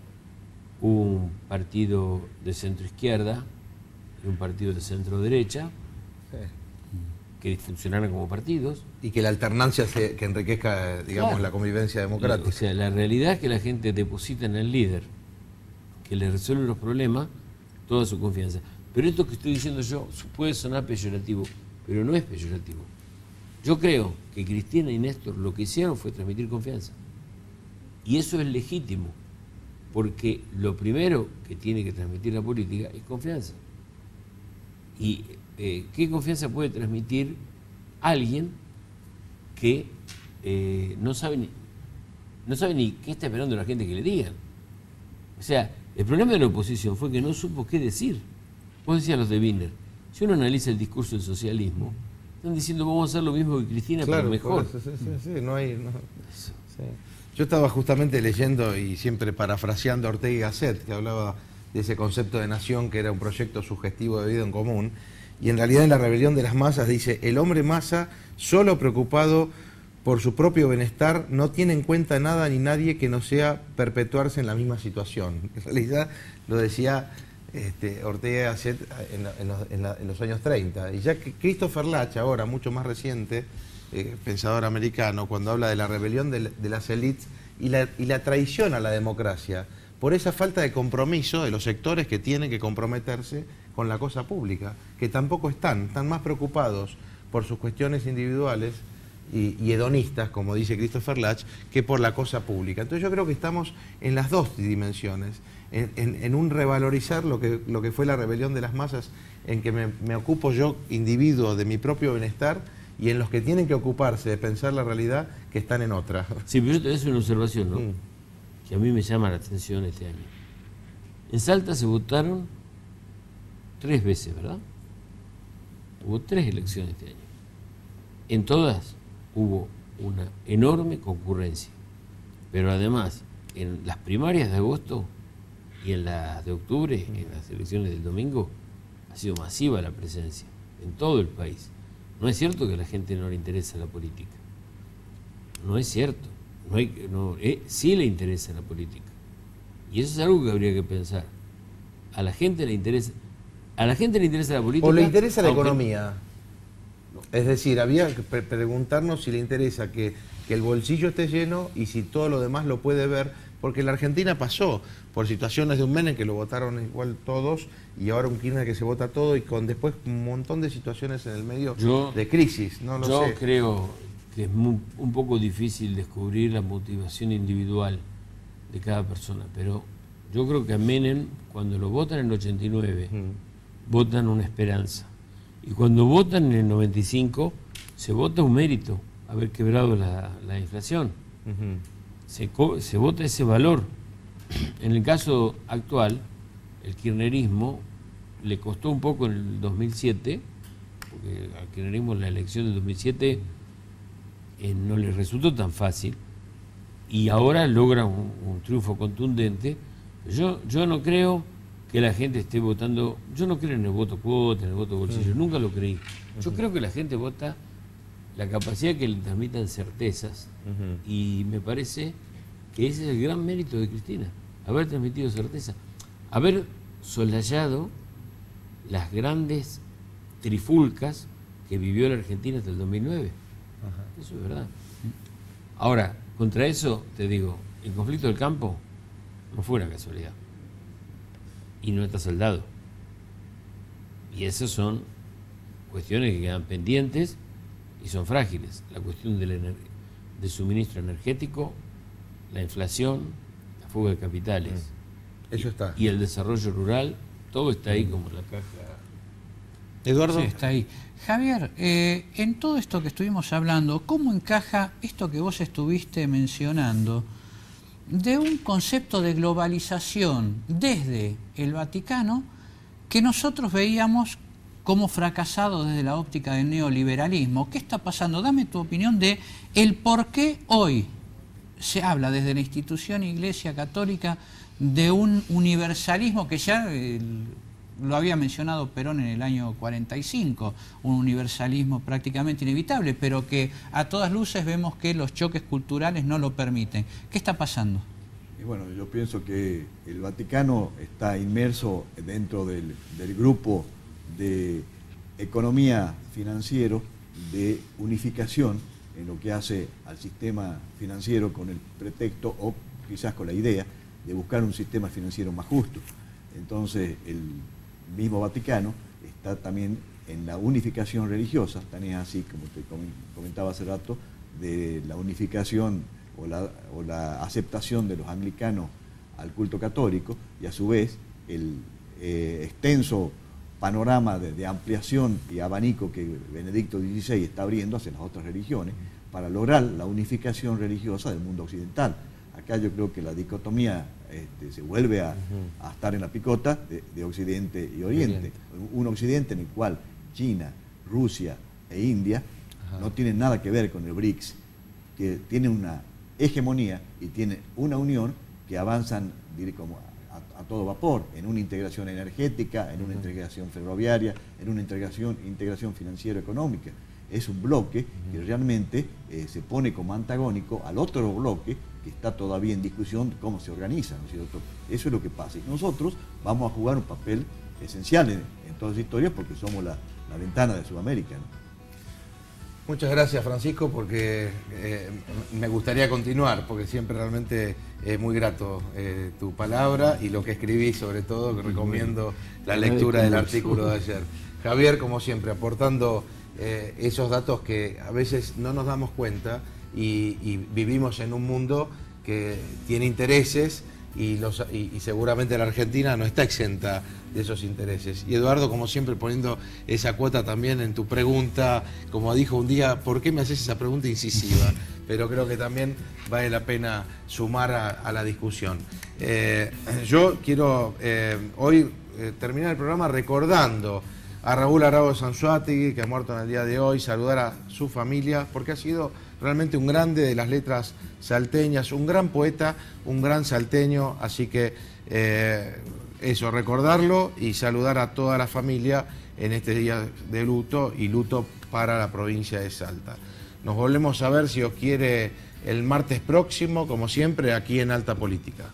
un partido de centro-izquierda y un partido de centro-derecha, que funcionaran como partidos. Y que la alternancia que enriquezca, digamos, Claro, la convivencia democrática. O sea, la realidad es que la gente deposita en el líder, que le resuelve los problemas, toda su confianza. Pero esto que estoy diciendo yo puede sonar peyorativo, pero no es peyorativo. Yo creo que Cristina y Néstor lo que hicieron fue transmitir confianza. Y eso es legítimo, porque lo primero que tiene que transmitir la política es confianza. ¿Y qué confianza puede transmitir alguien que no sabe ni qué está esperando la gente que le digan? O sea, el problema de la oposición fue que no supo qué decir. Vos decías los de Wiener, si uno analiza el discurso del socialismo, están diciendo vamos a hacer lo mismo que Cristina, Claro, pero mejor. Sí, no hay... sí. Yo estaba justamente leyendo y siempre parafraseando a Ortega y Gasset, que hablaba de ese concepto de nación que era un proyecto sugestivo de vida en común, y en realidad en La rebelión de las masas dice, el hombre masa, solo preocupado por su propio bienestar, no tiene en cuenta nada ni nadie que no sea perpetuarse en la misma situación. En realidad lo decía Ortega y Gasset en los años 30. Y ya que Christopher Lach, ahora mucho más reciente, pensador americano, cuando habla de la rebelión de las élites y la traición a la democracia, por esa falta de compromiso de los sectores que tienen que comprometerse con la cosa pública, que tampoco están más preocupados por sus cuestiones individuales y hedonistas, como dice Christopher Latch, que por la cosa pública. Entonces yo creo que estamos en las dos dimensiones, en un revalorizar lo que fue la rebelión de las masas, en que me ocupo yo, individuo, de mi propio bienestar, y en los que tienen que ocuparse de pensar la realidad, que están en otra. Sí, pero yo te voy a hacer una observación, ¿no? Que a mí me llama la atención este año. En Salta se votaron 3 veces, ¿verdad? Hubo 3 elecciones este año. En todas hubo una enorme concurrencia. Pero además, en las primarias de agosto y en las de octubre, en las elecciones del domingo, ha sido masiva la presencia en todo el país. No es cierto que a la gente no le interesa la política. No es cierto. Sí le interesa la política. Y eso es algo que habría que pensar. A la gente le interesa la política. O le interesa la economía. Es decir, había que preguntarnos si le interesa que el bolsillo esté lleno y si todo lo demás lo puede ver, porque la Argentina pasó por situaciones de un Menem que lo votaron igual todos, y ahora un Kirchner que se vota todo, y con después un montón de situaciones en el medio de crisis. No lo sé. Yo creo que es un poco difícil descubrir la motivación individual de cada persona, pero yo creo que a Menem, cuando lo votan en el 89, votan una esperanza. Y cuando votan en el 95, se vota un mérito, haber quebrado la inflación. Se vota ese valor. En el caso actual, el kirchnerismo le costó un poco en el 2007, porque al kirchnerismo la elección del 2007 no le resultó tan fácil, y ahora logra un triunfo contundente. Yo no creo que la gente esté votando, yo no creo en el voto cuota, en el voto bolsillo, nunca lo creí. Yo creo que la gente vota la capacidad que le transmitan certezas, y me parece que ese es el gran mérito de Cristina, haber transmitido certeza, haber soslayado las grandes trifulcas que vivió la Argentina hasta el 2009. Eso es verdad. Ahora, contra eso te digo, el conflicto del campo no fue una casualidad y no está saldado, y esas son cuestiones que quedan pendientes y son frágiles. La cuestión del suministro energético, la inflación, la fuga de capitales, eso está, y el desarrollo rural, todo está ahí como la caja. Eduardo. Sí, está ahí. Javier, en todo esto que estuvimos hablando, ¿cómo encaja esto que vos estuviste mencionando de un concepto de globalización desde el Vaticano que nosotros veíamos como fracasado desde la óptica del neoliberalismo? ¿Qué está pasando? Dame tu opinión de el por qué hoy se habla desde la institución Iglesia Católica de un universalismo que ya lo había mencionado Perón en el año 45, un universalismo prácticamente inevitable, pero que a todas luces vemos que los choques culturales no lo permiten. ¿Qué está pasando? Y bueno, yo pienso que el Vaticano está inmerso dentro del grupo de economía financiero, de unificación en lo que hace al sistema financiero, con el pretexto o quizás con la idea de buscar un sistema financiero más justo. Entonces el mismo Vaticano está también en la unificación religiosa, también así como te comentaba hace rato, de la unificación o la aceptación de los anglicanos al culto católico, y a su vez el extenso panorama de ampliación y abanico que Benedicto XVI está abriendo hacia las otras religiones para lograr la unificación religiosa del mundo occidental. Acá yo creo que la dicotomía se vuelve a estar en la picota de Occidente y Oriente. Un Occidente en el cual China, Rusia e India no tienen nada que ver con el BRICS, que tiene una hegemonía y tiene una unión que avanzan como a todo vapor, en una integración energética, en una integración ferroviaria, en una integración financiero-económica. Es un bloque que realmente se pone como antagónico al otro bloque que está todavía en discusión de cómo se organiza, ¿no es cierto? Eso es lo que pasa. Y nosotros vamos a jugar un papel esencial en toda esa historia, porque somos la ventana de Sudamérica, ¿no? Muchas gracias, Francisco, porque me gustaría continuar, porque siempre realmente es muy grato tu palabra y lo que escribí, sobre todo, que recomiendo la lectura del artículo de ayer. Javier, como siempre, aportando esos datos que a veces no nos damos cuenta y vivimos en un mundo que tiene intereses y seguramente la Argentina no está exenta de esos intereses. Y Eduardo, como siempre, poniendo esa cuota también en tu pregunta, como dijo un día, ¿por qué me haces esa pregunta incisiva? Pero creo que también vale la pena sumar a la discusión. Yo quiero hoy terminar el programa recordando a Raúl Arago Sanzuategui, que ha muerto en el día de hoy, saludar a su familia, porque ha sido realmente un grande de las letras salteñas, un gran poeta, un gran salteño, así que eso, recordarlo y saludar a toda la familia en este día de luto y luto para la provincia de Salta. Nos volvemos a ver, si os quiere, el martes próximo, como siempre, aquí en Alta Política.